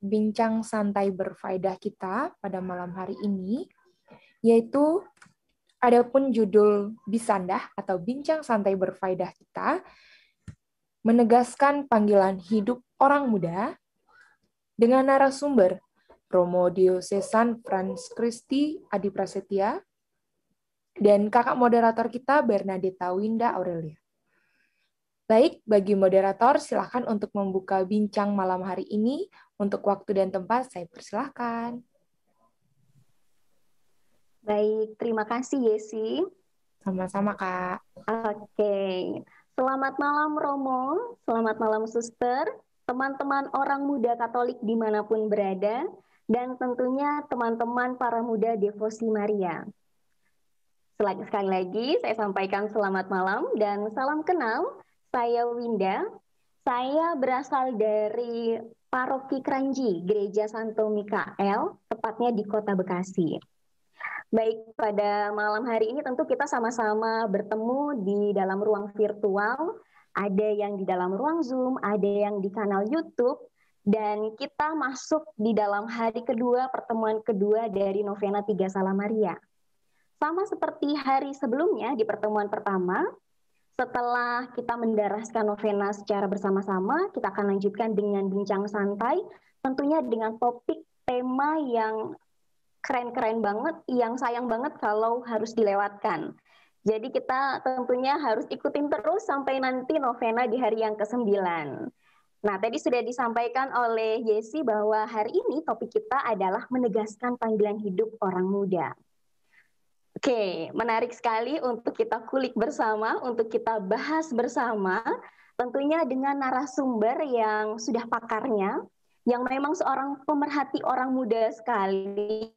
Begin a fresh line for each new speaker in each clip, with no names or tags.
bincang santai berfaedah kita pada malam hari ini, yaitu adapun judul Bisandah atau bincang santai berfaedah kita menegaskan panggilan hidup orang muda dengan narasumber Romo Diocesan Frans Christi Adi Prasetya dan kakak moderator kita Bernadetta Winda Aurelia. Baik, bagi moderator silakan untuk membuka bincang malam hari ini. Untuk waktu dan tempat saya persilahkan.
Baik, terima kasih Yesi.
Sama-sama Kak.
Oke, selamat malam Romo, selamat malam Suster, teman-teman orang muda Katolik dimanapun berada, dan tentunya teman-teman para muda Devosi Maria. Sekali lagi saya sampaikan selamat malam dan salam kenal. Saya Winda, saya berasal dari Paroki Kranji, Gereja Santo Mikael, tepatnya di Kota Bekasi. Baik, pada malam hari ini tentu kita sama-sama bertemu di dalam ruang virtual, ada yang di dalam ruang Zoom, ada yang di kanal YouTube, dan kita masuk di dalam hari kedua, pertemuan kedua dari Novena Tiga Salam Maria. Sama seperti hari sebelumnya di pertemuan pertama, setelah kita mendaraskan novena secara bersama-sama, kita akan lanjutkan dengan bincang santai, tentunya dengan topik tema yang keren-keren banget, yang sayang banget kalau harus dilewatkan. Jadi kita tentunya harus ikutin terus sampai nanti novena di hari yang ke-9. Nah, tadi sudah disampaikan oleh Yesi bahwa hari ini topik kita adalah menegaskan panggilan hidup orang muda. Oke, menarik sekali untuk kita kulik bersama, untuk kita bahas bersama, tentunya dengan narasumber yang sudah pakarnya, yang memang seorang pemerhati orang muda sekali,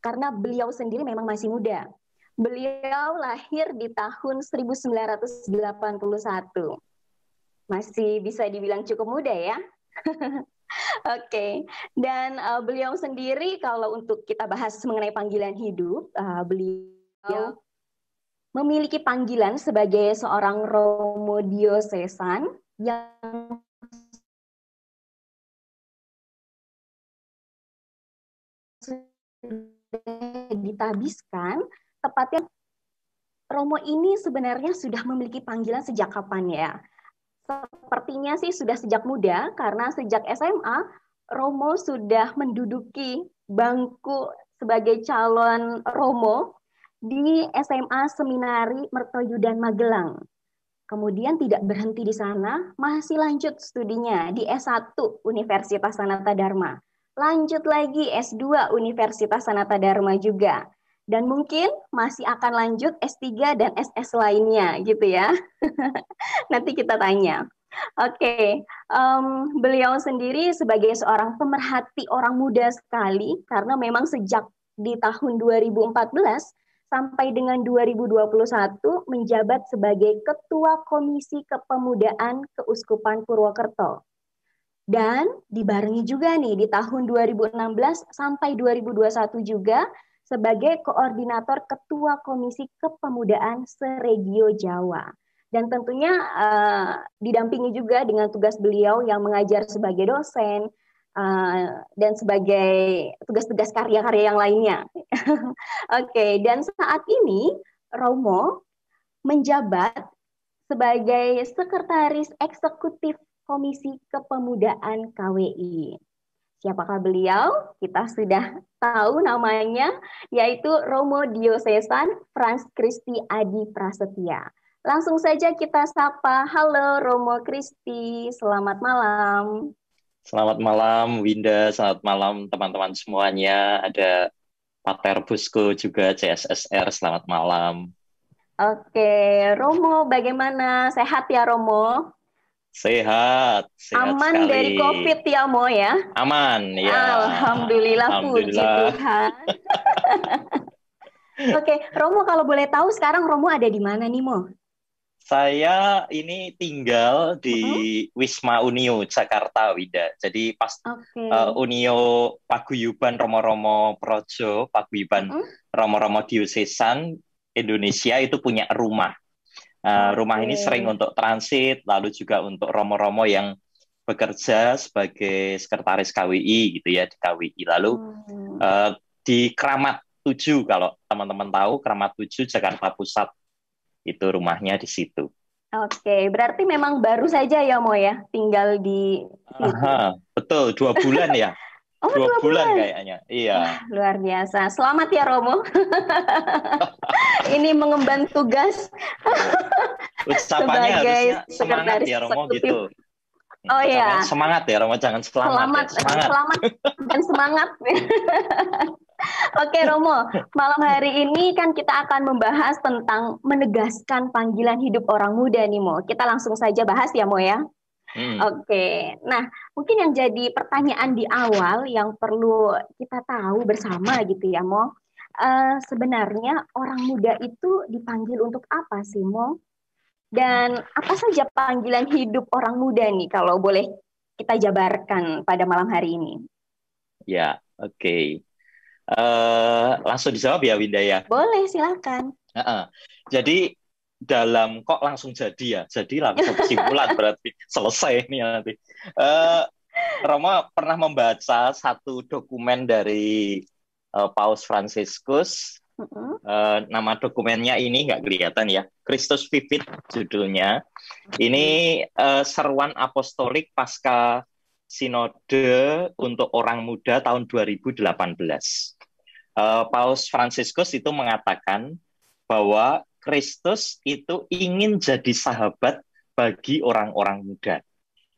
karena beliau sendiri memang masih muda. Beliau lahir di tahun 1981. Masih bisa dibilang cukup muda ya. Oke, dan beliau sendiri kalau untuk kita bahas mengenai panggilan hidup, beliau memiliki panggilan sebagai seorang Romo Diocesan yang ditabiskan, tepatnya Romo ini sebenarnya sudah memiliki panggilan sejak kapan ya? Sepertinya sih sudah sejak muda, karena sejak SMA, Romo sudah menduduki bangku sebagai calon Romo di SMA Seminari Mertoyudan Magelang. Kemudian tidak berhenti di sana, masih lanjut studinya di S1 Universitas Sanata Dharma. Lanjut lagi S2 Universitas Sanata Dharma juga. Dan mungkin masih akan lanjut S3 dan SS lainnya gitu ya. Nanti kita tanya. Oke, beliau sendiri sebagai seorang pemerhati orang muda sekali, karena memang sejak di tahun 2014 sampai dengan 2021 menjabat sebagai Ketua Komisi Kepemudaan Keuskupan Purwokerto. Dan dibarengi juga nih di tahun 2016 sampai 2021 juga sebagai Koordinator Ketua Komisi Kepemudaan se-Regio Jawa. Dan tentunya didampingi juga dengan tugas beliau yang mengajar sebagai dosen dan sebagai tugas-tugas karya-karya yang lainnya. Oke, dan saat ini Romo menjabat sebagai Sekretaris Eksekutif Komisi Kepemudaan KWI. Siapakah beliau? Kita sudah tahu namanya, yaitu Romo Diocesan Frans Christi Adi Prasetya. Langsung saja kita sapa. Halo Romo Christi, selamat malam.
Selamat malam Winda, selamat malam teman-teman semuanya. Ada Pater Busco juga CSSR, selamat malam.
Oke, Romo bagaimana? Sehat ya Romo?
Sehat
aman
sekali.
Dari COVID ya Mo ya?
Aman ya.
Alhamdulillah, puji Tuhan. Oke, Romo kalau boleh tahu sekarang Romo ada di mana nih Mo?
Saya ini tinggal di Wisma Unio Jakarta, Wida. Jadi pas Unio Paguyuban Romo-Romo Projo, Paguyuban Romo-Romo Diocesan Indonesia itu punya rumah. Rumah ini sering untuk transit, lalu juga untuk romo-romo yang bekerja sebagai sekretaris KWI gitu ya di KWI. Lalu di Kramat 7, kalau teman-teman tahu, Kramat 7 Jakarta Pusat, itu rumahnya di situ.
Oke, berarti memang baru saja ya Mo ya tinggal di situ.
Aha, betul, 2 bulan ya.
Oh,
2
2
bulan
bulan.
kayaknya. Iya.
Wah, luar biasa. Selamat ya Romo. Ini mengemban tugas
Ucapannya
sebagai
harusnya semangat
sekretaris
ya Romo
eksekutif.
gitu.
Oh
Ucapannya
ya,
semangat ya Romo, jangan selamat ya. Semangat.
selamat dan semangat. Oke Romo, malam hari ini kan kita akan membahas tentang menegaskan panggilan hidup orang muda nih Mo. Kita langsung saja bahas ya Mo ya. Oke, nah mungkin yang jadi pertanyaan di awal yang perlu kita tahu bersama gitu ya Mo. Sebenarnya orang muda itu dipanggil untuk apa sih Mo? Dan apa saja panggilan hidup orang muda nih kalau boleh kita jabarkan pada malam hari ini?
Ya, oke. Langsung dijawab ya Winda ya.
Boleh, silakan.
Jadi kok langsung jadi ya, jadi langsung kesimpulan berarti selesai ini nanti. Roma pernah membaca satu dokumen dari Paus Fransiskus. Nama dokumennya ini nggak kelihatan ya, Christus Vivit judulnya. Ini seruan apostolik pasca Sinode untuk orang muda tahun 2018. Paus Fransiskus itu mengatakan bahwa Kristus itu ingin jadi sahabat bagi orang-orang muda.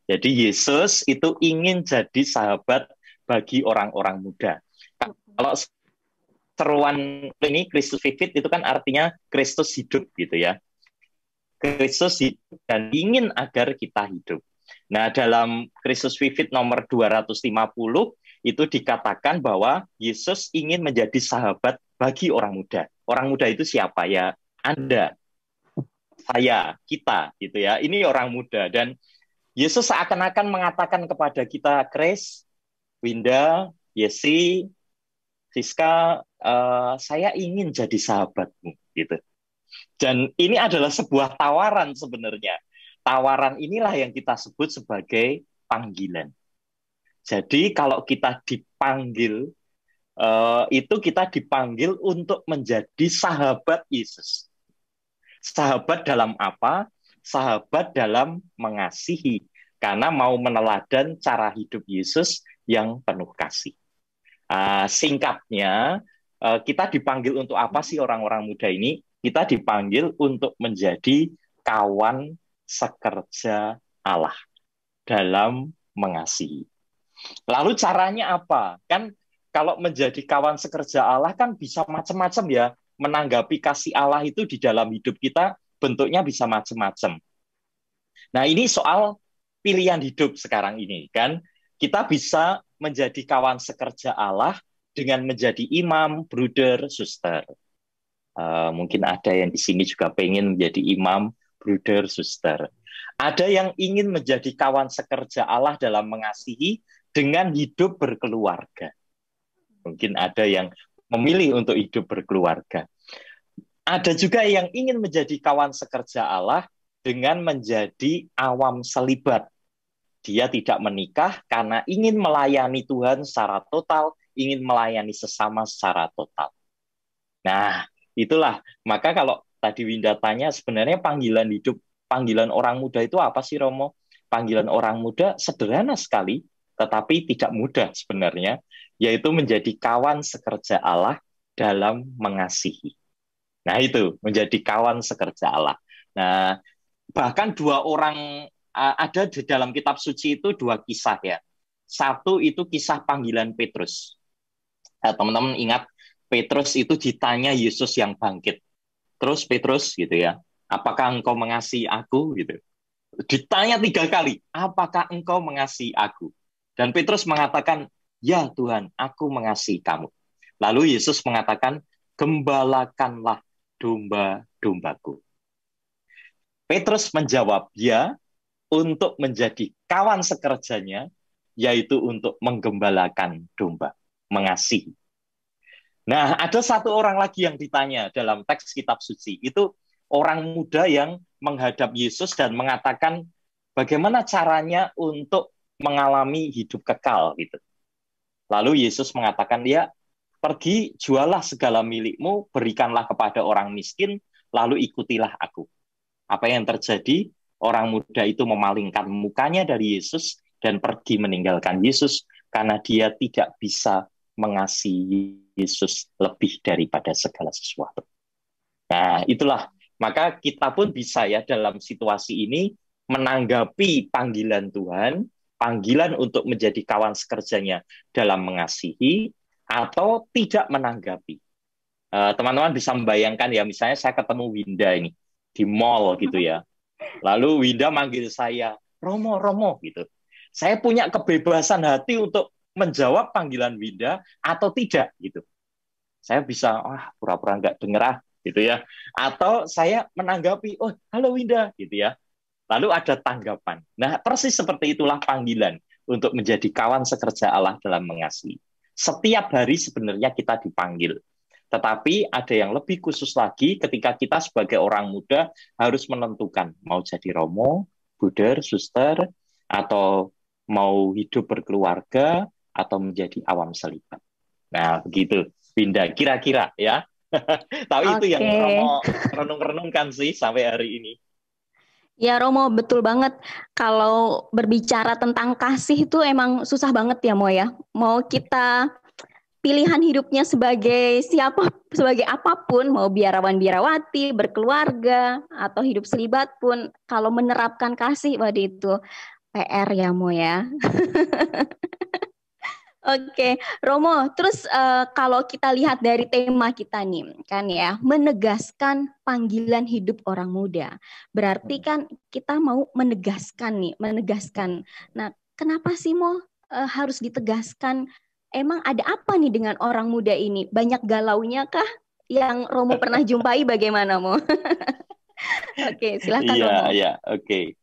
Jadi Yesus itu ingin jadi sahabat bagi orang-orang muda. Kalau seruan ini Christus Vivit itu kan artinya Kristus hidup gitu ya. Kristus hidup dan ingin agar kita hidup. Nah, dalam Christus Vivit nomor 250 itu dikatakan bahwa Yesus ingin menjadi sahabat bagi orang muda. Orang muda itu siapa ya? Anda, saya, kita gitu ya. Ini orang muda dan Yesus seakan-akan mengatakan kepada kita, Chris, Winda, Yesi, Siska, saya ingin jadi sahabatmu gitu. Dan ini adalah sebuah tawaran sebenarnya. Tawaran inilah yang kita sebut sebagai panggilan. Jadi kalau kita dipanggil, itu kita dipanggil untuk menjadi sahabat Yesus. Sahabat dalam apa? Sahabat dalam mengasihi. Karena mau meneladan cara hidup Yesus yang penuh kasih. Singkatnya, kita dipanggil untuk apa sih orang-orang muda ini? Kita dipanggil untuk menjadi kawan sekerja Allah dalam mengasihi. Lalu caranya apa? Kan kalau menjadi kawan sekerja Allah kan bisa macam-macam ya. Menanggapi kasih Allah itu di dalam hidup kita bentuknya bisa macam-macam. Nah, ini soal pilihan hidup sekarang ini kan. Kita bisa menjadi kawan sekerja Allah dengan menjadi imam, bruder, suster. Mungkin ada yang di sini juga pengen menjadi imam, bruder, suster. Ada yang ingin menjadi kawan sekerja Allah dalam mengasihi dengan hidup berkeluarga. Mungkin ada yang memilih untuk hidup berkeluarga. Ada juga yang ingin menjadi kawan sekerja Allah dengan menjadi awam selibat. Dia tidak menikah karena ingin melayani Tuhan secara total, ingin melayani sesama secara total. Nah, itulah. Maka kalau tadi Winda tanya, sebenarnya panggilan hidup, panggilan orang muda itu apa sih, Romo? Panggilan orang muda sederhana sekali, tetapi tidak mudah sebenarnya, yaitu menjadi kawan sekerja Allah dalam mengasihi. Nah, itu, menjadi kawan sekerja Allah. Nah, bahkan ada di dalam kitab suci itu 2 kisah ya. Satu itu kisah panggilan Petrus. Teman-teman ingat, Petrus itu ditanya Yesus yang bangkit. Terus Petrus gitu ya, apakah engkau mengasihi aku gitu. Ditanya 3 kali, apakah engkau mengasihi aku? Dan Petrus mengatakan, ya Tuhan, aku mengasihi kamu. Lalu Yesus mengatakan, gembalakanlah domba-dombaku. Petrus menjawab, ya, untuk menjadi kawan sekerjanya, yaitu untuk menggembalakan domba, mengasihi. Nah, ada satu orang lagi yang ditanya dalam teks kitab suci. Itu orang muda yang menghadap Yesus dan mengatakan bagaimana caranya untuk mengalami hidup kekal gitu. Lalu Yesus mengatakan, ya pergi jualah segala milikmu, berikanlah kepada orang miskin, lalu ikutilah aku. Apa yang terjadi? Orang muda itu memalingkan mukanya dari Yesus dan pergi meninggalkan Yesus karena dia tidak bisa mengasihi Yesus lebih daripada segala sesuatu. Nah, itulah. Maka kita pun bisa ya dalam situasi ini menanggapi panggilan Tuhan, panggilan untuk menjadi kawan sekerjanya dalam mengasihi, atau tidak menanggapi. Teman-teman bisa membayangkan ya, misalnya saya ketemu Winda ini di mall gitu ya. Lalu Winda manggil saya, Romo, Romo gitu. Saya punya kebebasan hati untuk menjawab panggilan Winda atau tidak gitu. Saya bisa, pura-pura nggak denger gitu ya. Atau saya menanggapi, oh halo Winda gitu ya. Lalu ada tanggapan. Nah, persis seperti itulah panggilan untuk menjadi kawan sekerja Allah dalam mengasihi. Setiap hari sebenarnya kita dipanggil. Tetapi ada yang lebih khusus lagi ketika kita sebagai orang muda harus menentukan mau jadi romo, buder, suster, atau mau hidup berkeluarga, atau menjadi awam selibat. Nah, begitu, Winda. Kira-kira ya. Tahu itu yang Romo renung-renungkan sih sampai hari ini.
Ya Romo, betul banget. Kalau berbicara tentang kasih itu emang susah banget ya Mo ya. Mau kita pilihan hidupnya sebagai siapa, sebagai apapun, mau biarawan biarawati, berkeluarga, atau hidup selibat pun, kalau menerapkan kasih, waduh itu PR ya Mo ya. Oke, Romo, terus kalau kita lihat dari tema kita nih, kan ya, menegaskan panggilan hidup orang muda. Berarti kan kita mau menegaskan nih, menegaskan. Nah, kenapa sih Mo harus ditegaskan? Emang ada apa nih dengan orang muda ini? Banyak galaunya kah? Yang Romo pernah jumpai bagaimana Mo? Oke, silakan Romo.
Iya, oke.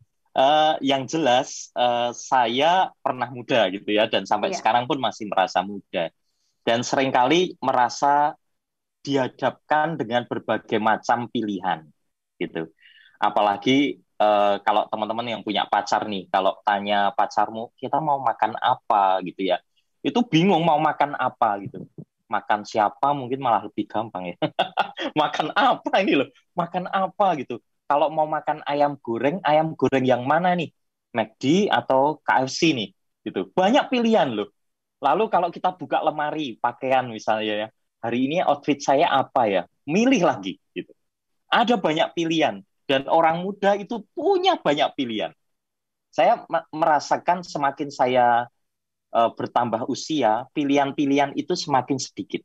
Yang jelas saya pernah muda gitu ya, dan sampai sekarang pun masih merasa muda, dan seringkali merasa dihadapkan dengan berbagai macam pilihan gitu. Apalagi kalau teman-teman yang punya pacar nih, kalau tanya pacarmu kita mau makan apa gitu ya, itu bingung mau makan apa gitu. Makan siapa mungkin malah lebih gampang ya. Makan apa ini loh, makan apa gitu. Kalau mau makan ayam goreng yang mana nih? McD atau KFC nih? Gitu. Banyak pilihan loh. Lalu kalau kita buka lemari pakaian misalnya ya, hari ini outfit saya apa ya? Milih lagi gitu. Ada banyak pilihan dan orang muda itu punya banyak pilihan. Saya merasakan semakin saya bertambah usia, pilihan-pilihan itu semakin sedikit.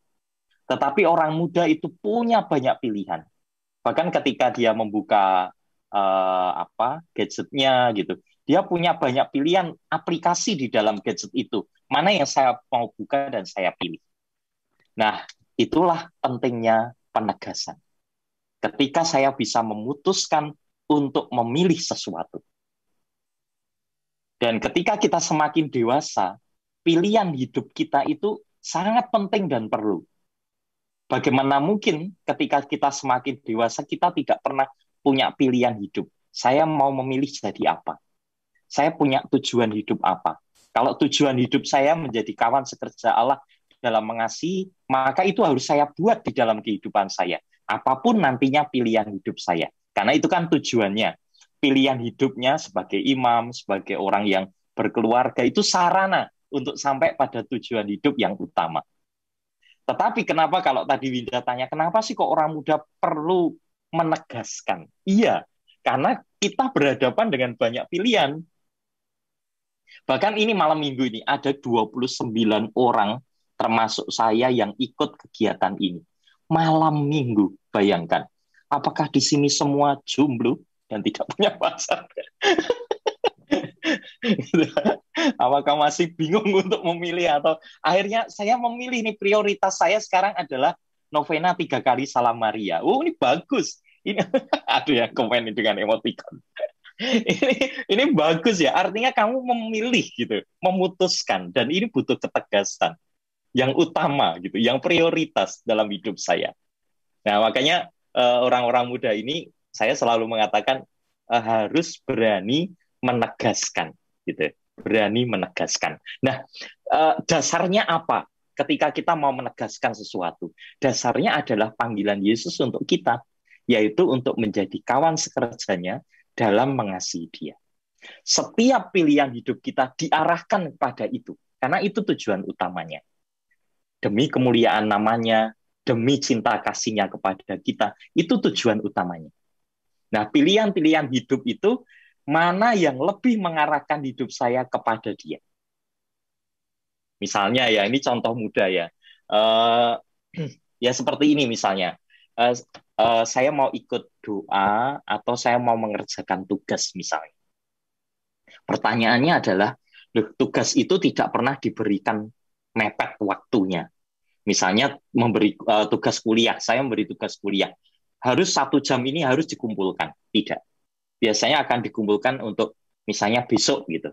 Tetapi orang muda itu punya banyak pilihan. Bahkan ketika dia membuka gadgetnya gitu, dia punya banyak pilihan aplikasi di dalam gadget itu. Mana yang saya mau buka dan saya pilih. Nah, itulah pentingnya penegasan. Ketika saya bisa memutuskan untuk memilih sesuatu. Dan ketika kita semakin dewasa, pilihan hidup kita itu sangat penting dan perlu. Bagaimana mungkin ketika kita semakin dewasa, kita tidak pernah punya pilihan hidup. Saya mau memilih jadi apa? Saya punya tujuan hidup apa? Kalau tujuan hidup saya menjadi kawan sekerja Allah dalam mengasihi, maka itu harus saya buat di dalam kehidupan saya. Apapun nantinya pilihan hidup saya. Karena itu kan tujuannya. Pilihan hidupnya sebagai imam, sebagai orang yang berkeluarga, itu sarana untuk sampai pada tujuan hidup yang utama. Tetapi kenapa kalau tadi Winda tanya, kenapa sih kok orang muda perlu menegaskan? Iya, karena kita berhadapan dengan banyak pilihan. Bahkan ini malam minggu ini ada 29 orang termasuk saya yang ikut kegiatan ini. Malam minggu, bayangkan. Apakah di sini semua jomblo dan tidak punya pacar? Apakah masih bingung untuk memilih, atau akhirnya saya memilih nih, prioritas saya sekarang adalah novena 3 kali Salam Maria. Ini bagus. Ini aduh ya, komen dengan emoticon. ini bagus ya. Artinya kamu memilih gitu, memutuskan, dan ini butuh ketegasan yang utama gitu, yang prioritas dalam hidup saya. Nah, makanya orang-orang muda ini saya selalu mengatakan harus berani menegaskan gitu. berani menegaskan. Nah, dasarnya apa? Ketika kita mau menegaskan sesuatu, dasarnya adalah panggilan Yesus untuk kita, yaitu untuk menjadi kawan sekerjanya dalam mengasihi Dia. Setiap pilihan hidup kita diarahkan kepada itu, karena itu tujuan utamanya. Demi kemuliaan namanya, demi cinta kasihnya kepada kita, itu tujuan utamanya. Nah, pilihan-pilihan hidup itu, mana yang lebih mengarahkan hidup saya kepada Dia? Misalnya ya, ini contoh mudah ya. Ya seperti ini misalnya. Saya mau ikut doa atau saya mau mengerjakan tugas misalnya. Pertanyaannya adalah, tugas itu tidak pernah diberikan mepet waktunya. Misalnya memberi tugas kuliah, saya memberi tugas kuliah. Harus 1 jam ini harus dikumpulkan. Tidak. Biasanya akan dikumpulkan untuk misalnya besok gitu.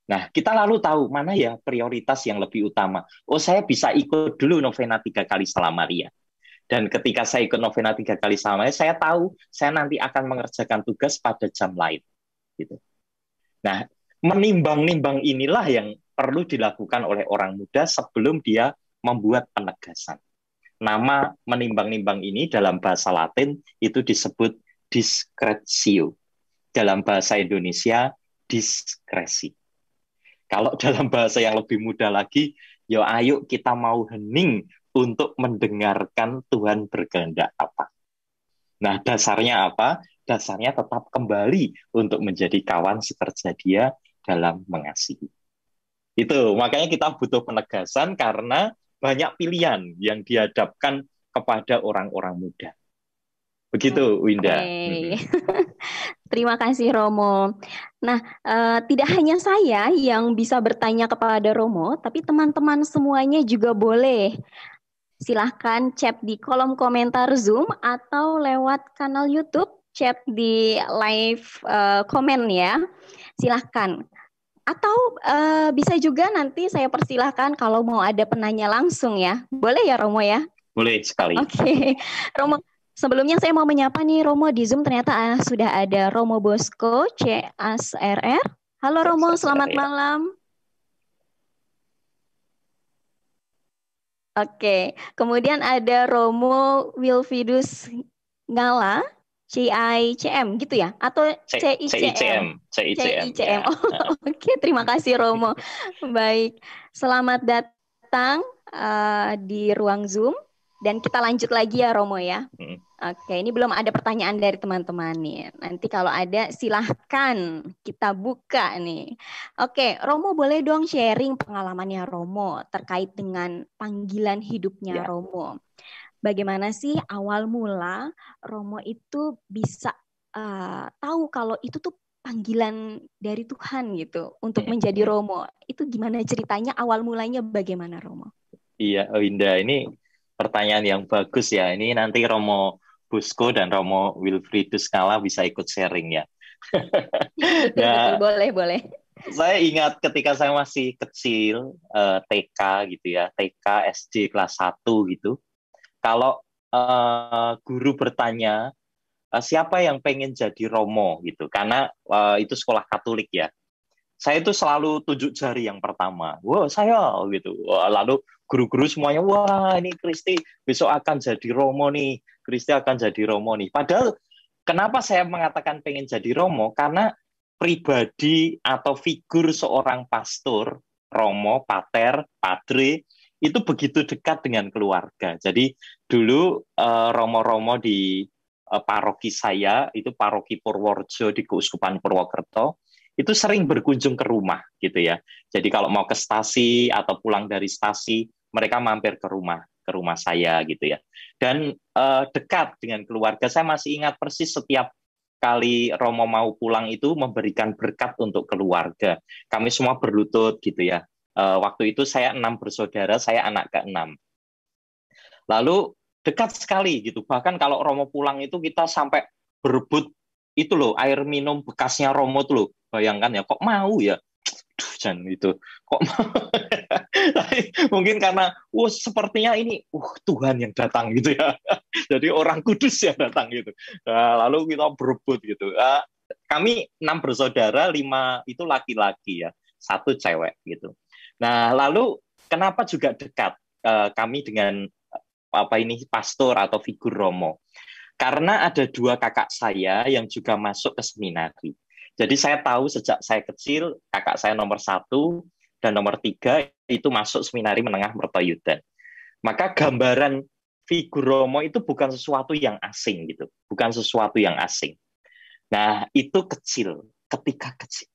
Nah, kita lalu tahu mana ya prioritas yang lebih utama. Oh, saya bisa ikut dulu novena 3 kali Salam Maria. Dan ketika saya ikut novena 3 kali Salam Maria, saya tahu saya nanti akan mengerjakan tugas pada jam lain. Gitu. Nah, menimbang-nimbang inilah yang perlu dilakukan oleh orang muda sebelum dia membuat penegasan. Nama menimbang-nimbang ini dalam bahasa Latin itu disebut discretio. Dalam bahasa Indonesia, diskresi. Kalau dalam bahasa yang lebih mudah lagi, yo ayo kita mau hening untuk mendengarkan Tuhan berkehendak apa. Nah, dasarnya apa? Dasarnya tetap kembali untuk menjadi kawan sekerja Dia dalam mengasihi. Itu, makanya kita butuh penegasan karena banyak pilihan yang dihadapkan kepada orang-orang muda. Begitu, Winda.
Terima kasih, Romo. Nah, tidak hanya saya yang bisa bertanya kepada Romo, tapi teman-teman semuanya juga boleh. Silahkan chat di kolom komentar Zoom atau lewat kanal YouTube, chat di live komen ya. Silahkan. Atau bisa juga nanti saya persilahkan kalau mau ada penanya langsung ya. Boleh ya, Romo ya?
Boleh sekali.
Oke. Romo, sebelumnya saya mau menyapa nih Romo di Zoom, ternyata sudah ada Romo Bosco CSRR. Halo Romo, selamat malam. Oke, kemudian ada Romo Wilfidus Ngala, CICM gitu ya? Atau CICM? CICM. Oh, oke, terima kasih Romo. Baik, selamat datang di ruang Zoom. Dan kita lanjut lagi ya Romo ya. Oke, ini belum ada pertanyaan dari teman-teman nih. Nanti kalau ada silahkan kita buka nih. Oke, Romo boleh dong sharing pengalamannya Romo terkait dengan panggilan hidupnya Romo. Bagaimana sih awal mula Romo itu bisa tahu kalau itu tuh panggilan dari Tuhan gitu untuk menjadi Romo. Itu gimana ceritanya, awal mulanya bagaimana Romo?
Iya, Winda, ini pertanyaan yang bagus ya. Ini nanti Romo Bosco dan Romo Wilfridus Ngala bisa ikut sharing ya.
Betul, boleh.
Saya ingat ketika saya masih kecil, TK gitu ya, TK, SD kelas 1 gitu. Kalau guru bertanya, siapa yang pengen jadi Romo gitu, karena itu sekolah Katolik ya. Saya itu selalu tunjuk jari yang pertama. Wah, saya gitu. Lalu guru-guru semuanya, wah ini Kristi besok akan jadi Romo nih. Kristi akan jadi Romo nih. Padahal kenapa saya mengatakan pengen jadi Romo? Karena pribadi atau figur seorang pastor, Romo, Pater, Padre, itu begitu dekat dengan keluarga. Jadi dulu Romo-Romo di paroki saya, itu paroki Purworejo di Keuskupan Purwokerto, itu sering berkunjung ke rumah gitu ya. Jadi kalau mau ke stasi atau pulang dari stasi, mereka mampir ke rumah saya gitu ya. Dan dekat dengan keluarga. Saya masih ingat persis setiap kali Romo mau pulang itu memberikan berkat untuk keluarga. Kami semua berlutut gitu ya. Waktu itu saya 6 bersaudara, saya anak ke-6. Lalu dekat sekali gitu. Bahkan kalau Romo pulang itu kita sampai berebut itu loh, air minum bekasnya Romo tuh loh. Bayangkan ya, kok mau ya? Jangan itu. Kok mau? Mungkin karena sepertinya ini Tuhan yang datang gitu ya. Jadi orang kudus yang datang gitu. Lalu kita berebut gitu. Kami 6 bersaudara, 5 itu laki-laki ya. satu cewek gitu. Nah, lalu kenapa juga dekat kami dengan pastor atau figur Romo? Karena ada dua kakak saya yang juga masuk ke seminari. Jadi saya tahu sejak saya kecil, kakak saya nomor 1 dan nomor 3 itu masuk seminari menengah Mertoyudan. Maka gambaran figur Romo itu bukan sesuatu yang asing gitu, bukan sesuatu yang asing. Nah, itu kecil, ketika kecil.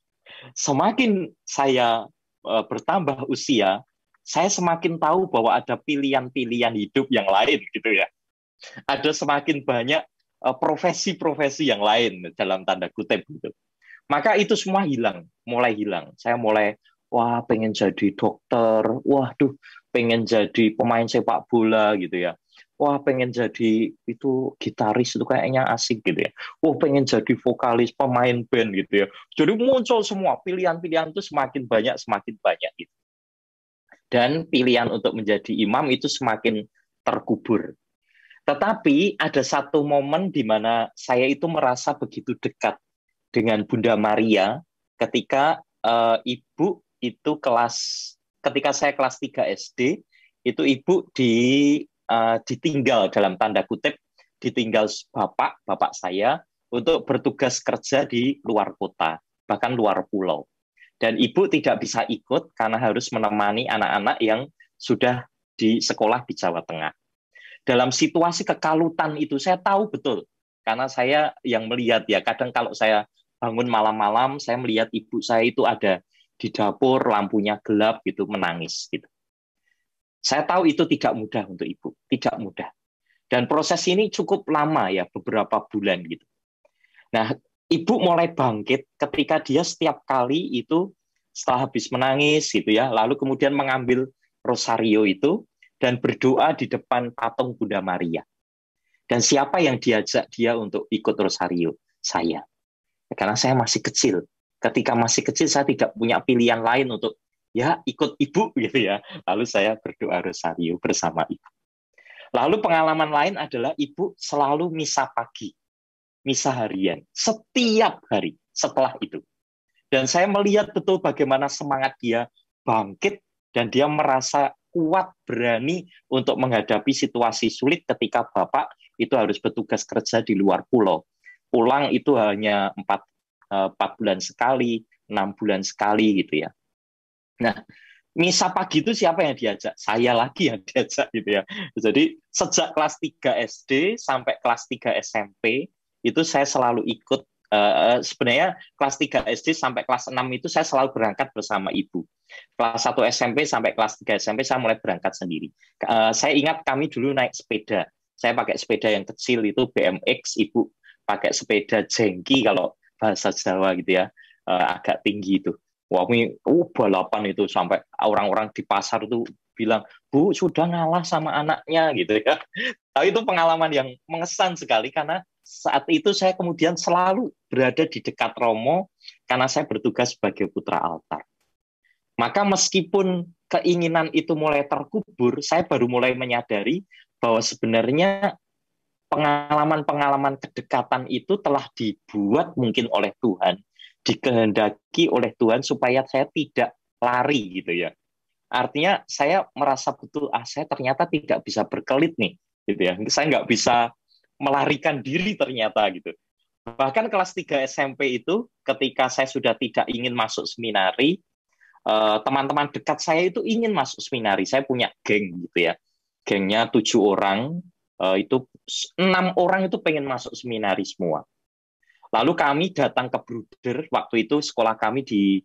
Semakin saya bertambah usia, saya semakin tahu bahwa ada pilihan-pilihan hidup yang lain gitu ya. Ada semakin banyak profesi-profesi yang lain dalam tanda kutip gitu. Maka itu semua hilang, mulai hilang. Saya mulai, wah pengen jadi dokter, waduh pengen jadi pemain sepak bola gitu ya. Wah pengen jadi itu gitaris itu kayaknya asik gitu ya. Wah pengen jadi vokalis pemain band gitu ya. Jadi muncul semua pilihan-pilihan itu semakin banyak gitu. Dan pilihan untuk menjadi imam itu semakin terkubur. Tetapi ada satu momen di mana saya itu merasa begitu dekat dengan Bunda Maria ketika ibu itu ketika saya kelas 3 SD, itu ibu ditinggal dalam tanda kutip, ditinggal bapak saya untuk bertugas kerja di luar kota, bahkan luar pulau. Dan ibu tidak bisa ikut karena harus menemani anak-anak yang sudah di sekolah di Jawa Tengah. Dalam situasi kekalutan itu saya tahu betul, karena saya yang melihat ya, kadang kalau saya bangun malam-malam, saya melihat ibu saya itu ada di dapur, lampunya gelap gitu, menangis gitu. Saya tahu itu tidak mudah untuk ibu, tidak mudah. Dan proses ini cukup lama ya, beberapa bulan gitu. Nah, ibu mulai bangkit ketika dia setiap kali itu setelah habis menangis gitu ya, lalu kemudian mengambil rosario itu dan berdoa di depan patung Bunda Maria. Dan siapa yang diajak dia untuk ikut rosario? Saya. Karena saya masih kecil. Ketika masih kecil saya tidak punya pilihan lain untuk ya ikut ibu gitu ya. Lalu saya berdoa rosario bersama ibu. Lalu pengalaman lain adalah ibu selalu misa pagi, misa harian, setiap hari setelah itu. Dan saya melihat betul bagaimana semangat dia bangkit dan dia merasa kuat, berani untuk menghadapi situasi sulit ketika bapak itu harus bertugas kerja di luar pulau. Pulang itu hanya 4 bulan sekali, 6 bulan sekali gitu ya. Nah, misa pagi itu siapa yang diajak? Saya lagi yang diajak gitu ya. Jadi sejak kelas 3 SD sampai kelas 3 SMP itu saya selalu ikut. Sebenarnya kelas 3 SD sampai kelas 6 itu saya selalu berangkat bersama ibu. Kelas 1 SMP sampai kelas 3 SMP saya mulai berangkat sendiri. Saya ingat kami dulu naik sepeda. Saya pakai sepeda yang kecil itu BMX, ibu pakai sepeda jengki kalau bahasa Jawa gitu ya, agak tinggi itu. Wah, ini balapan itu sampai orang-orang di pasar itu bilang, Bu, sudah ngalah sama anaknya gitu ya. Tapi itu pengalaman yang mengesan sekali karena saat itu saya kemudian selalu berada di dekat Romo karena saya bertugas sebagai putra altar. Maka meskipun keinginan itu mulai terkubur, saya baru mulai menyadari bahwa sebenarnya pengalaman-pengalaman kedekatan itu telah dibuat mungkin oleh Tuhan, dikehendaki oleh Tuhan supaya saya tidak lari gitu ya. Artinya saya merasa betul, saya ternyata tidak bisa berkelit nih, gitu ya. Saya nggak bisa melarikan diri ternyata gitu. Bahkan kelas 3 SMP itu, ketika saya sudah tidak ingin masuk seminari, teman-teman dekat saya itu ingin masuk seminari. Saya punya geng gitu ya. Gengnya 7 orang, itu 6 orang itu pengen masuk seminari semua. Lalu kami datang ke Bruder, waktu itu sekolah kami di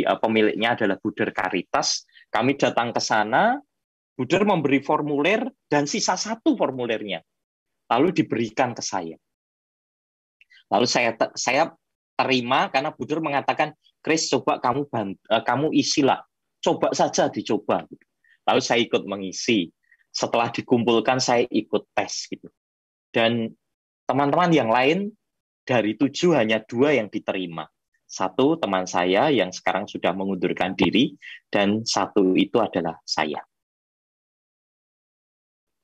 pemiliknya adalah Bruder Caritas. Kami datang ke sana, Bruder memberi formulir dan sisa 1 formulirnya. Lalu diberikan ke saya. Lalu saya terima karena Bruder mengatakan, Chris, coba kamu isilah, coba saja dicoba. Lalu saya ikut mengisi. Setelah dikumpulkan saya ikut tes gitu. Dan teman-teman yang lain dari 7 hanya 2 yang diterima. 1 teman saya yang sekarang sudah mengundurkan diri dan 1 itu adalah saya.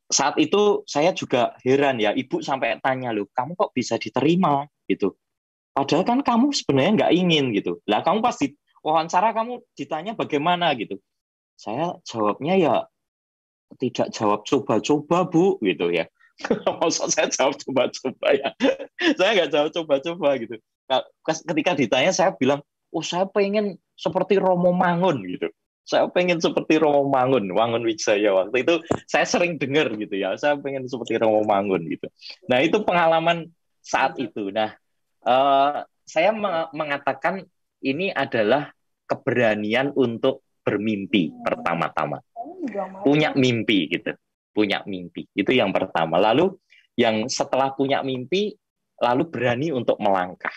Saat itu saya juga heran ya, ibu sampai tanya, loh, kamu kok bisa diterima gitu. Padahal kan kamu sebenarnya nggak ingin gitu. Lah kamu pasti wawancara kamu ditanya bagaimana gitu. Saya jawabnya ya tidak jawab coba-coba Bu gitu ya. Maksud saya jawab coba-coba ya. Saya nggak jawab coba-coba gitu. Nah, ketika ditanya saya bilang, oh saya pengen seperti Romo Mangun gitu. Saya pengen seperti Romo Mangun, Wangun Wijaya waktu itu saya sering dengar gitu ya. Saya pengen seperti Romo Mangun gitu. Nah itu pengalaman saat itu. Nah saya mengatakan ini adalah keberanian untuk bermimpi pertama-tama. Punya mimpi gitu. Punya mimpi. Itu yang pertama. Lalu yang setelah punya mimpi, lalu berani untuk melangkah.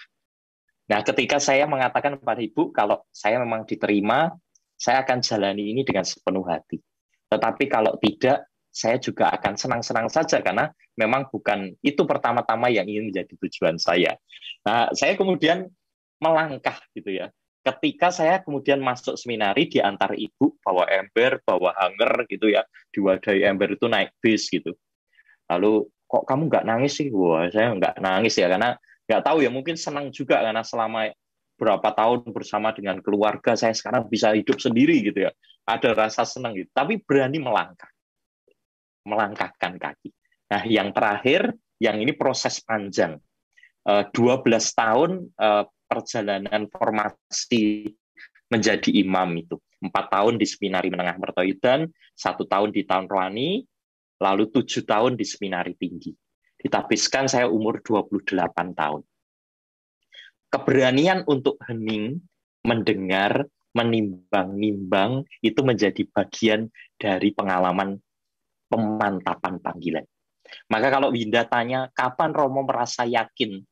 Nah, ketika saya mengatakan kepada Ibu, kalau saya memang diterima, saya akan jalani ini dengan sepenuh hati. Tetapi kalau tidak, saya juga akan senang-senang saja, karena memang bukan itu pertama-tama yang ingin menjadi tujuan saya. Nah, saya kemudian melangkah gitu ya. Ketika saya kemudian masuk seminari, diantar Ibu, bawa ember, bawa hanger gitu ya, diwadahi ember itu naik bis gitu. Lalu, kok kamu nggak nangis sih? Wah, saya nggak nangis ya, karena nggak tahu ya, mungkin senang juga karena selama berapa tahun bersama dengan keluarga, saya sekarang bisa hidup sendiri gitu ya. Ada rasa senang gitu, tapi berani melangkah. Melangkahkan kaki. Nah, yang terakhir, yang ini proses panjang. 12 tahun perjalanan formasi menjadi imam itu. 4 tahun di Seminari Menengah Mertoidan, 1 tahun di Taun Rohani, lalu 7 tahun di Seminari Tinggi. Ditabiskan saya umur 28 tahun. Keberanian untuk hening, mendengar, menimbang-nimbang, itu menjadi bagian dari pengalaman pemantapan panggilan. Maka kalau Winda tanya, kapan Romo merasa yakin?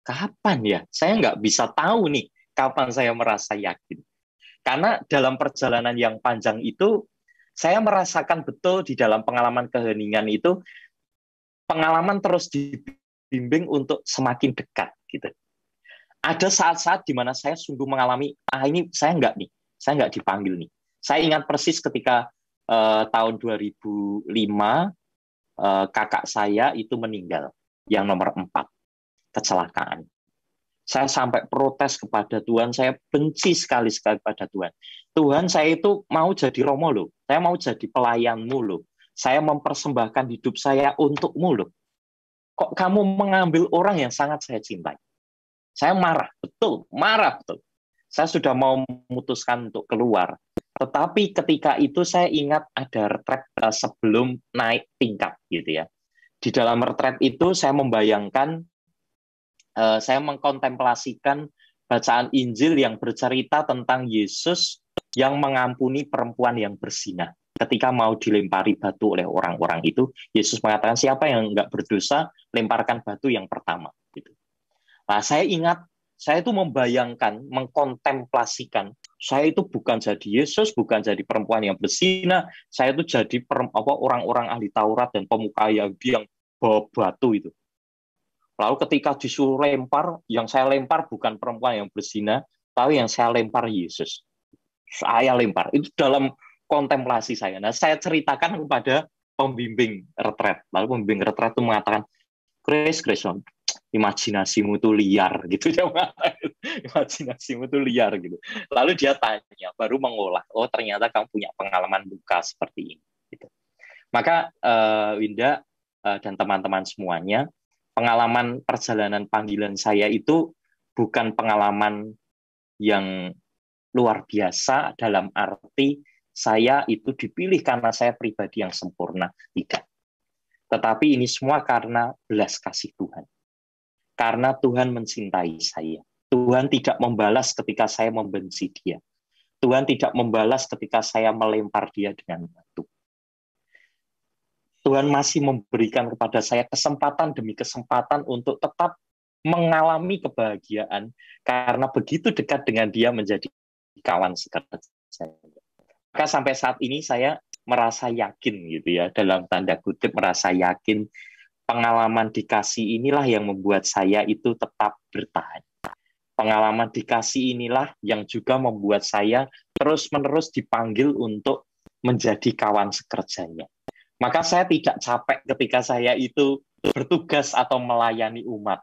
Kapan ya? Saya nggak bisa tahu nih, kapan saya merasa yakin. Karena dalam perjalanan yang panjang itu, saya merasakan betul di dalam pengalaman keheningan itu, pengalaman terus dibimbing untuk semakin dekat gitu. Ada saat-saat di mana saya sungguh mengalami, ini saya nggak dipanggil nih. Saya ingat persis ketika tahun 2005 kakak saya itu meninggal, yang nomor 4, kecelakaan. Saya sampai protes kepada Tuhan, saya benci sekali pada Tuhan. Tuhan, saya itu mau jadi Romo loh, saya mau jadi pelayanmu loh, saya mempersembahkan hidup saya untukmu loh. Kok kamu mengambil orang yang sangat saya cintai? Saya marah betul. Saya sudah mau memutuskan untuk keluar. Tetapi ketika itu saya ingat ada retret sebelum naik tingkat gitu ya. Di dalam retret itu saya membayangkan, saya mengkontemplasikan bacaan Injil yang bercerita tentang Yesus yang mengampuni perempuan yang berzina. Ketika mau dilempari batu oleh orang-orang itu, Yesus mengatakan siapa yang nggak berdosa, lemparkan batu yang pertama. Gitu. Nah, saya ingat, saya itu membayangkan, mengkontemplasikan, saya itu bukan jadi Yesus, bukan jadi perempuan yang berzina, saya itu jadi orang-orang ahli Taurat dan pemuka Yahudi yang bawa batu itu. Lalu ketika disuruh lempar, yang saya lempar bukan perempuan yang berzina, tapi yang saya lempar Yesus. Saya lempar. Itu dalam kontemplasi saya. Nah, saya ceritakan kepada pembimbing retret. Lalu pembimbing retret itu mengatakan, Grace, imajinasimu tuh liar gitu ya, imajinasimu tuh liar gitu. Lalu dia tanya, baru mengolah, oh ternyata kamu punya pengalaman duka seperti ini. Gitu. Maka Winda dan teman-teman semuanya, pengalaman perjalanan panggilan saya itu bukan pengalaman yang luar biasa dalam arti saya itu dipilih karena saya pribadi yang sempurna, tidak. Tetapi ini semua karena belas kasih Tuhan. Karena Tuhan mencintai saya. Tuhan tidak membalas ketika saya membenci dia. Tuhan tidak membalas ketika saya melempar dia dengan batu. Tuhan masih memberikan kepada saya kesempatan demi kesempatan untuk tetap mengalami kebahagiaan karena begitu dekat dengan dia menjadi kawan sekerja. Maka sampai saat ini saya merasa yakin gitu ya, dalam tanda kutip merasa yakin, pengalaman dikasih inilah yang membuat saya itu tetap bertahan. Pengalaman dikasih inilah yang juga membuat saya terus-menerus dipanggil untuk menjadi kawan sekerjanya. Maka saya tidak capek ketika saya itu bertugas atau melayani umat.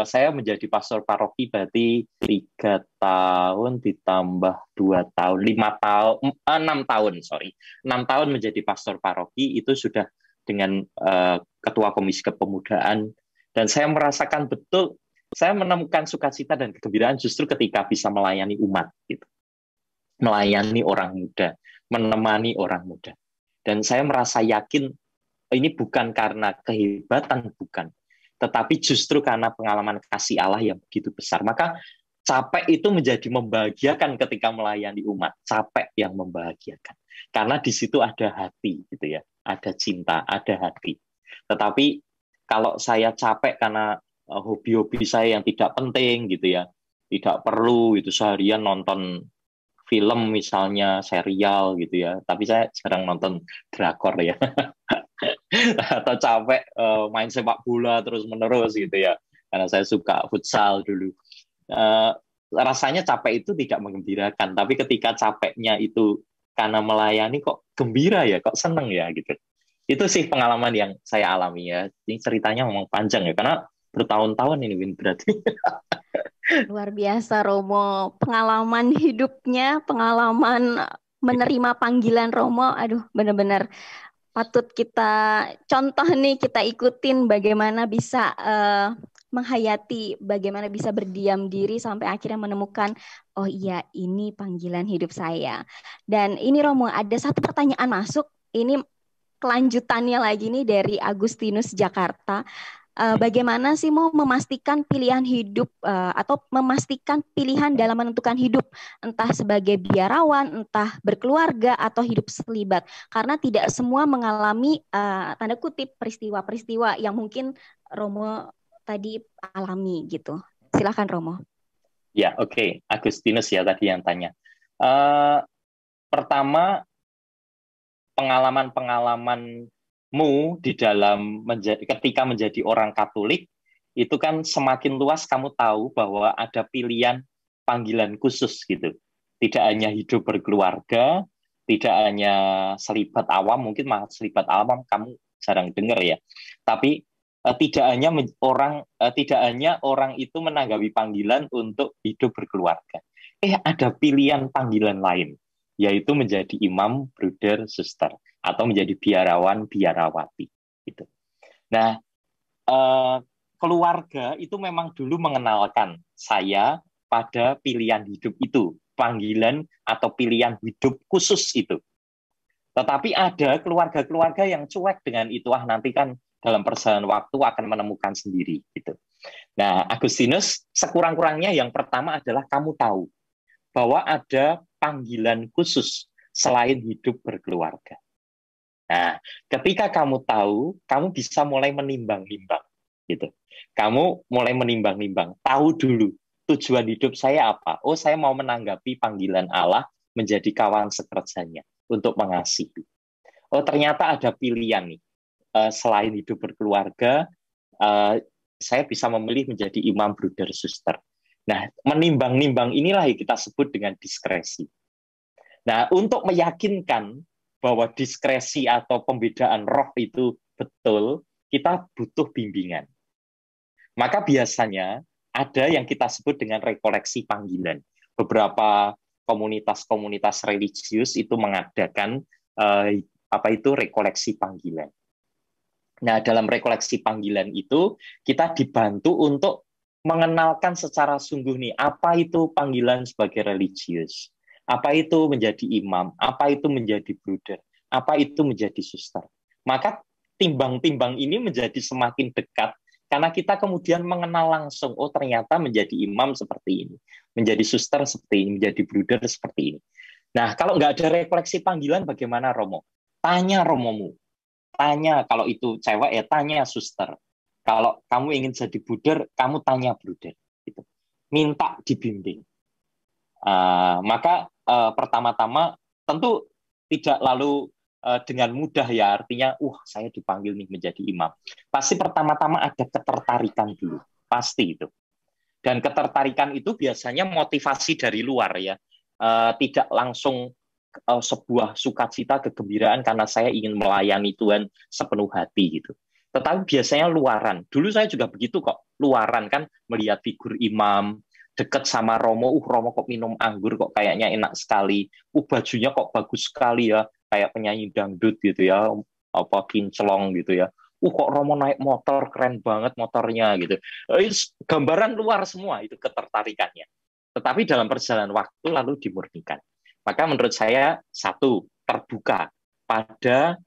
saya menjadi pastor paroki berarti 3 tahun ditambah 2 tahun, 5 tahun, 6 tahun, sorry, 6 tahun menjadi pastor paroki itu sudah dengan ketua komisi kepemudaan, dan saya merasakan betul, saya menemukan sukacita dan kegembiraan justru ketika bisa melayani umat, gitu, melayani orang muda, menemani orang muda, dan saya merasa yakin ini bukan karena kehebatan, bukan, tetapi justru karena pengalaman kasih Allah yang begitu besar. Maka capek itu menjadi membahagiakan ketika melayani umat, capek yang membahagiakan. Karena di situ ada hati, gitu ya, ada cinta, ada hati. Tetapi kalau saya capek karena hobi-hobi saya yang tidak penting, gitu ya, tidak perlu, itu seharian nonton film misalnya, serial, gitu ya. Tapi saya jarang nonton drakor ya. Atau capek main sepak bola terus menerus gitu ya, karena saya suka futsal dulu. Rasanya capek itu tidak menggembirakan, tapi ketika capeknya itu karena melayani kok gembira ya, kok seneng ya gitu. Itu sih pengalaman yang saya alami ya. Ini ceritanya memang panjang ya, karena bertahun-tahun ini Win, berarti.
Luar biasa Romo, pengalaman hidupnya, pengalaman menerima panggilan Romo, aduh benar-benar patut kita contoh nih, kita ikutin bagaimana bisa menghayati, bagaimana bisa berdiam diri sampai akhirnya menemukan, oh iya ini panggilan hidup saya. Dan ini Romo, ada satu pertanyaan masuk, ini kelanjutannya lagi nih dari Agustinus Jakarta. Bagaimana sih mau memastikan pilihan hidup atau memastikan pilihan dalam menentukan hidup, entah sebagai biarawan, entah berkeluarga atau hidup selibat, karena tidak semua mengalami tanda kutip peristiwa-peristiwa yang mungkin Romo tadi alami gitu. Silakan Romo.
Ya, oke. Agustinus ya tadi yang tanya. Pertama, pengalaman-pengalamanmu di dalam ketika menjadi orang Katolik itu kan semakin luas, kamu tahu bahwa ada pilihan panggilan khusus gitu. Tidak hanya hidup berkeluarga, tidak hanya selibat awam, mungkin malah selibat awam kamu jarang dengar ya. Tapi tidak hanya orang itu menanggapi panggilan untuk hidup berkeluarga. Ada pilihan panggilan lain, yaitu menjadi imam, bruder, suster, atau menjadi biarawan, biarawati. Gitu. Nah, keluarga itu memang dulu mengenalkan saya pada pilihan hidup itu, panggilan atau pilihan hidup khusus itu. Tetapi ada keluarga-keluarga yang cuek dengan itu, nanti kan dalam perjalanan waktu akan menemukan sendiri. Gitu. Nah, Agustinus, sekurang-kurangnya yang pertama adalah kamu tahu bahwa ada panggilan khusus selain hidup berkeluarga. Nah, ketika kamu tahu, kamu bisa mulai menimbang-nimbang, gitu. Kamu mulai menimbang-nimbang, tahu dulu tujuan hidup saya apa. Oh, saya mau menanggapi panggilan Allah menjadi kawan sekerjanya untuk mengasihi. Oh, ternyata ada pilihan nih. Selain hidup berkeluarga, saya bisa memilih menjadi imam, bruder, suster. Nah, menimbang-nimbang inilah yang kita sebut dengan diskresi. Nah, untuk meyakinkan bahwa diskresi atau pembedaan roh itu betul, kita butuh bimbingan. Maka biasanya ada yang kita sebut dengan rekoleksi panggilan. Beberapa komunitas-komunitas religius itu mengadakan rekoleksi panggilan. Nah, dalam rekoleksi panggilan itu kita dibantu untuk mengenalkan secara sungguh nih, apa itu panggilan sebagai religius, apa itu menjadi imam, apa itu menjadi bruder, apa itu menjadi suster. Maka timbang-timbang ini menjadi semakin dekat karena kita kemudian mengenal langsung, oh ternyata menjadi imam seperti ini, menjadi suster seperti ini, menjadi bruder seperti ini. Nah, kalau nggak ada rekoleksi panggilan, bagaimana Romo? Tanya Romomu. Tanya, kalau itu cewek ya tanya suster. Kalau kamu ingin jadi bruder, kamu tanya bruder. Gitu. Minta dibimbing. Maka pertama-tama tentu tidak lalu dengan mudah ya, artinya, saya dipanggil nih menjadi imam. Pasti pertama-tama ada ketertarikan dulu, pasti itu. Dan ketertarikan itu biasanya motivasi dari luar ya, tidak langsung sebuah sukacita, kegembiraan karena saya ingin melayani Tuhan sepenuh hati gitu. Tetapi biasanya luaran. Dulu saya juga begitu kok, luaran kan, melihat figur imam, deket sama Romo, Romo kok minum anggur kok kayaknya enak sekali, bajunya kok bagus sekali ya, kayak penyanyi dangdut gitu ya, apa kinclong gitu ya, kok Romo naik motor keren banget motornya gitu. Gambaran luar semua itu ketertarikannya. Tetapi dalam perjalanan waktu lalu dimurnikan. Maka menurut saya, satu, terbuka pada,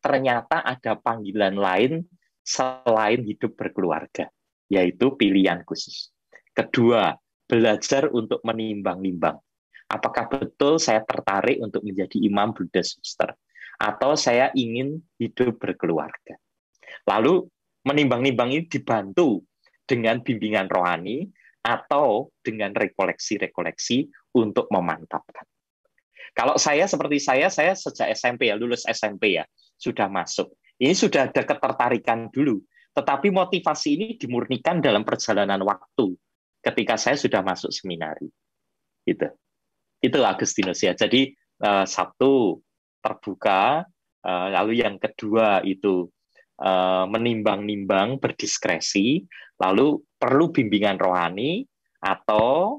ternyata ada panggilan lain selain hidup berkeluarga, yaitu pilihan khusus. Kedua, belajar untuk menimbang-nimbang. Apakah betul saya tertarik untuk menjadi imam Buddha Suster? Atau saya ingin hidup berkeluarga? Lalu menimbang-nimbang ini dibantu dengan bimbingan rohani atau dengan rekoleksi-rekoleksi untuk memantapkan. Kalau saya seperti saya sejak SMP ya, lulus SMP ya, sudah masuk. Ini sudah ada ketertarikan dulu. Tetapi motivasi ini dimurnikan dalam perjalanan waktu ketika saya sudah masuk seminari. Gitu. Itu Agustinus ya. Jadi satu, terbuka, lalu yang kedua itu menimbang-nimbang, berdiskresi, lalu perlu bimbingan rohani atau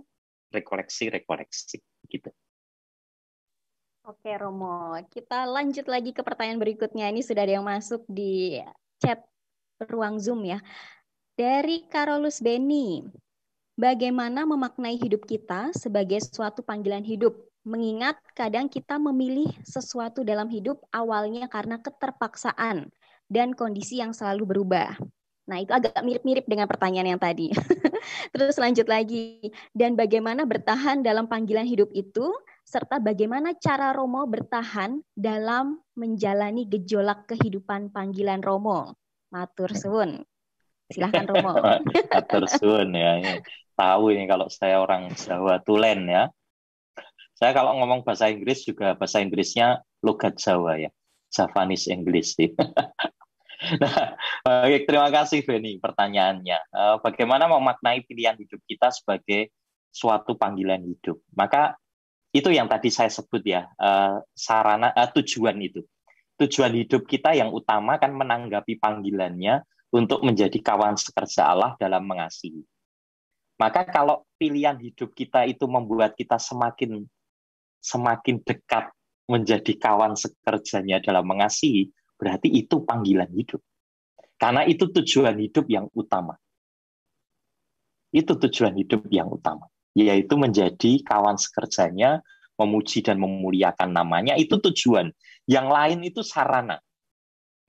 rekoleksi-rekoleksi gitu.
Oke Romo, kita lanjut lagi ke pertanyaan berikutnya. Ini sudah ada yang masuk di chat ruang Zoom ya. Dari Carolus Beni, bagaimana memaknai hidup kita sebagai suatu panggilan hidup? Mengingat kadang kita memilih sesuatu dalam hidup awalnya karena keterpaksaan dan kondisi yang selalu berubah. Nah, itu agak mirip-mirip dengan pertanyaan yang tadi. Terus lanjut lagi. Dan bagaimana bertahan dalam panggilan hidup itu, serta bagaimana cara Romo bertahan dalam menjalani gejolak kehidupan panggilan Romo. Matur suwun. Silahkan Romo.
Matur suwun ya. Tahu ini kalau saya orang Jawa Tulen ya. Saya kalau ngomong bahasa Inggris juga bahasa Inggrisnya logat Jawa ya. Javanese English. Nah, baik, terima kasih Beni pertanyaannya. Bagaimana memaknai pilihan hidup kita sebagai suatu panggilan hidup? Maka itu yang tadi saya sebut ya, tujuan itu. Tujuan hidup kita yang utama kan menanggapi panggilannya untuk menjadi kawan sekerja Allah dalam mengasihi. Maka kalau pilihan hidup kita itu membuat kita semakin dekat menjadi kawan sekerjanya dalam mengasihi, berarti itu panggilan hidup. Karena itu tujuan hidup yang utama. Itu tujuan hidup yang utama, yaitu menjadi kawan sekerjanya, memuji dan memuliakan namanya, itu tujuan. Yang lain itu sarana.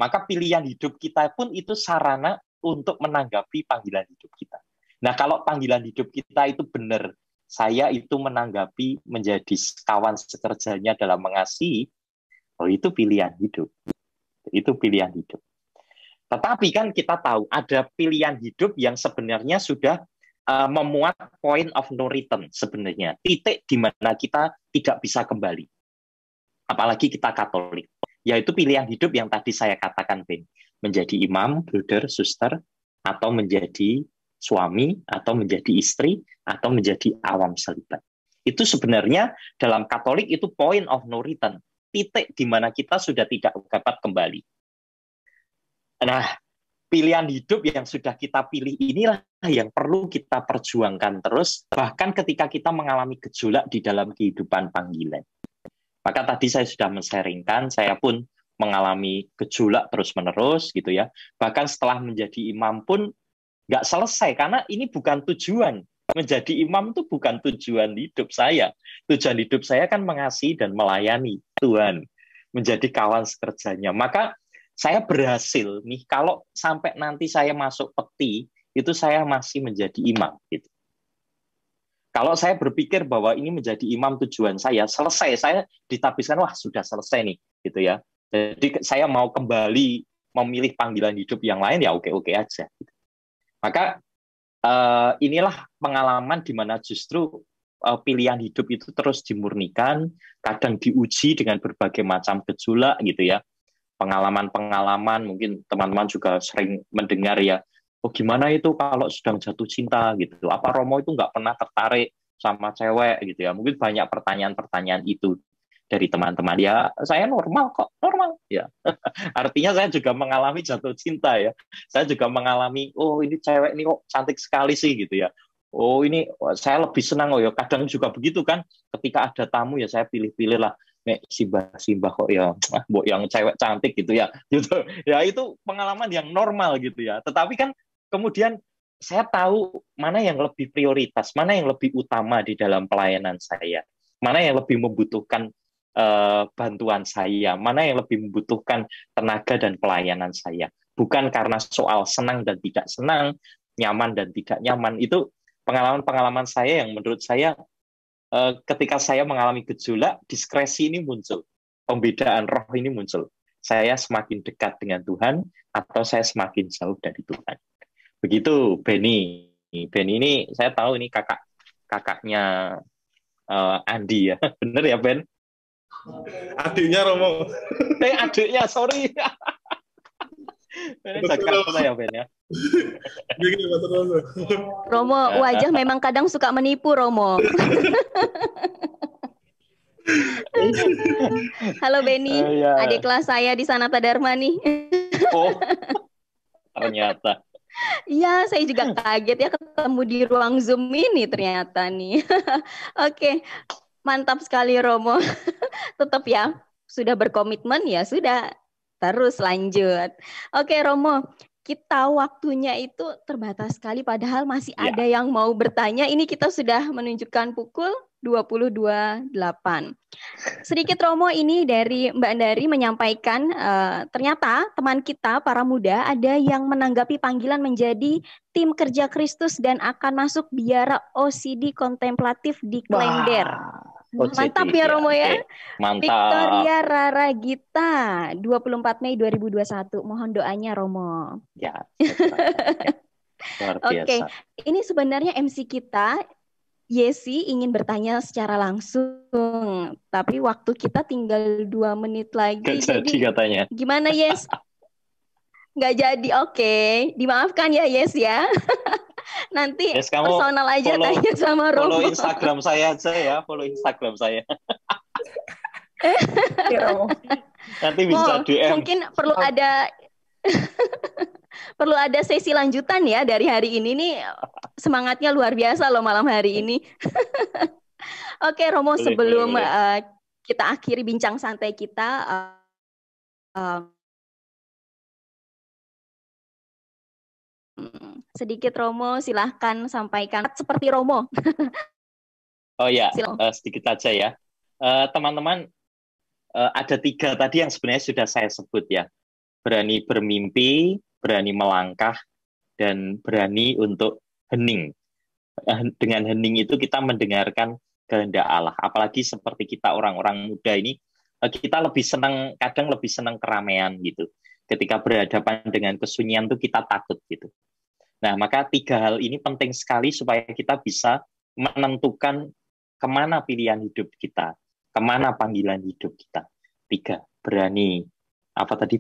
Maka pilihan hidup kita pun itu sarana untuk menanggapi panggilan hidup kita. Nah, kalau panggilan hidup kita itu benar, saya itu menanggapi menjadi kawan sekerjanya dalam mengasihi, itu pilihan hidup. Itu pilihan hidup. Tetapi kan kita tahu ada pilihan hidup yang sebenarnya sudah memuat point of no return sebenarnya. Titik di mana kita tidak bisa kembali. Apalagi kita Katolik. Yaitu pilihan hidup yang tadi saya katakan, Ben. Menjadi imam, brother, suster, atau menjadi suami, atau menjadi istri, atau menjadi awam selibat. Itu sebenarnya dalam Katolik itu point of no return. Titik di mana kita sudah tidak dapat kembali. Nah, pilihan hidup yang sudah kita pilih inilah yang perlu kita perjuangkan terus, bahkan ketika kita mengalami gejolak di dalam kehidupan panggilan. Maka tadi saya sudah men-sharingkan, saya pun mengalami gejolak terus-menerus gitu ya. Bahkan setelah menjadi imam pun nggak selesai, karena ini bukan tujuan. Menjadi imam itu bukan tujuan hidup saya. Tujuan hidup saya kan mengasihi dan melayani Tuhan, menjadi kawan sekerjanya. Maka saya berhasil nih, kalau sampai nanti saya masuk peti, itu saya masih menjadi imam. Gitu. Kalau saya berpikir bahwa ini menjadi imam tujuan saya, selesai, saya ditabiskan, wah sudah selesai nih, gitu ya. Jadi saya mau kembali memilih panggilan hidup yang lain, ya oke-oke aja. Gitu. Maka inilah pengalaman di mana justru pilihan hidup itu terus dimurnikan, kadang diuji dengan berbagai macam gejolak, gitu ya. Pengalaman-pengalaman, mungkin teman-teman juga sering mendengar ya, gimana itu kalau sedang jatuh cinta gitu, apa Romo itu nggak pernah tertarik sama cewek gitu ya, mungkin banyak pertanyaan-pertanyaan itu. dari teman-teman. Ya, saya normal kok, normal ya. Artinya saya juga mengalami jatuh cinta ya. Saya juga mengalami, oh ini cewek ini kok cantik sekali sih gitu ya. Oh ini saya lebih senang, oh ya kadang juga begitu kan. Ketika ada tamu ya saya pilih-pilih lah. Nek Simbah kok ya, mbok yang cewek cantik gitu ya. Gitu. Ya itu pengalaman yang normal gitu ya. Tetapi kan kemudian saya tahu mana yang lebih prioritas, mana yang lebih utama di dalam pelayanan saya, mana yang lebih membutuhkan bantuan saya, mana yang lebih membutuhkan tenaga dan pelayanan saya. Bukan karena soal senang dan tidak senang, nyaman dan tidak nyaman. Itu pengalaman-pengalaman saya yang menurut saya ketika saya mengalami gejolak, diskresi ini muncul. Pembedaan roh ini muncul. Saya semakin dekat dengan Tuhan atau saya semakin jauh dari Tuhan. Begitu Benny. Benny ini saya tahu ini kakaknya Andi ya. Bener ya Ben?
Adiknya Romo.
Adiknya, sorry. Ini Jakarta ya Ben ya.
Romo, wajah memang kadang suka menipu Romo. Halo Benny, adik kelas saya di Sanata Dharma nih.
Oh, ternyata.
Iya, saya juga kaget ya ketemu di ruang Zoom ini ternyata nih. Oke, mantap sekali Romo. Tetap ya, sudah berkomitmen ya sudah, terus lanjut. Oke Romo, kita waktunya itu terbatas sekali padahal masih ada yang mau bertanya. Ini kita sudah menunjukkan pukul 22.08. Sedikit Romo, ini dari Mbak Andari menyampaikan ternyata teman kita para muda ada yang menanggapi panggilan menjadi tim kerja Kristus dan akan masuk biara OCD kontemplatif di Klender. Mantap ya Romo ya.
Mantap.
Victoria Rara Gita 24 Mei 2021. Mohon doanya Romo.
Ya. Luar biasa.
Oke, ini sebenarnya MC kita Yesi ingin bertanya secara langsung, tapi waktu kita tinggal 2 menit lagi.
Gak jadi katanya.
Gimana Yes? Nggak jadi, oke. Dimaafkan ya Yes ya. Nanti personal aja tanya sama Romo.
Follow Instagram saya aja ya, follow Instagram saya. Nanti bisa DM.
Mungkin perlu ada perlu ada sesi lanjutan ya dari hari ini nih. Semangatnya luar biasa loh malam hari ini. Oke Romo, sebelum kita akhiri bincang santai kita, sedikit Romo silahkan sampaikan seperti Romo.
Oh ya, sedikit aja ya. Teman-teman, ada 3 tadi yang sebenarnya sudah saya sebut ya. Berani bermimpi, berani melangkah, dan berani untuk hening. Dengan hening itu kita mendengarkan kehendak Allah. Apalagi seperti kita orang-orang muda ini, kita lebih senang, kadang lebih senang keramaian gitu. Ketika berhadapan dengan kesunyian itu kita takut gitu. Nah, maka 3 hal ini penting sekali supaya kita bisa menentukan kemana pilihan hidup kita, kemana panggilan hidup kita. 3, berani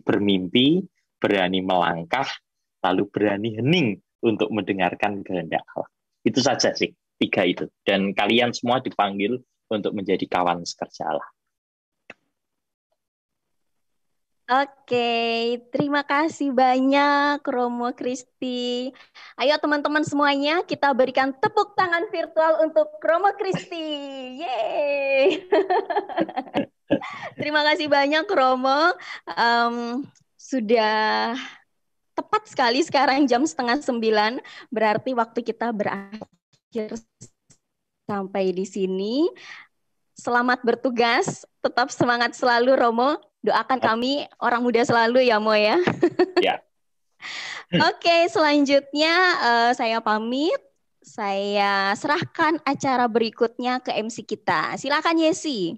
bermimpi, berani melangkah, lalu berani hening untuk mendengarkan kehendak Allah. Itu saja sih, 3 itu. Dan kalian semua dipanggil untuk menjadi kawan sekerja Allah.
Oke, terima kasih banyak Romo Kristi. Ayo teman-teman semuanya, kita berikan tepuk tangan virtual untuk Romo Kristi. Yeay! Terima kasih banyak Romo. Sudah tepat sekali sekarang jam 8:30, berarti waktu kita berakhir sampai di sini. Selamat bertugas, tetap semangat selalu Romo. Doakan kami orang muda selalu ya Mo ya.
Ya.
Oke, selanjutnya saya pamit. Saya serahkan acara berikutnya ke MC kita. Silakan Yesi.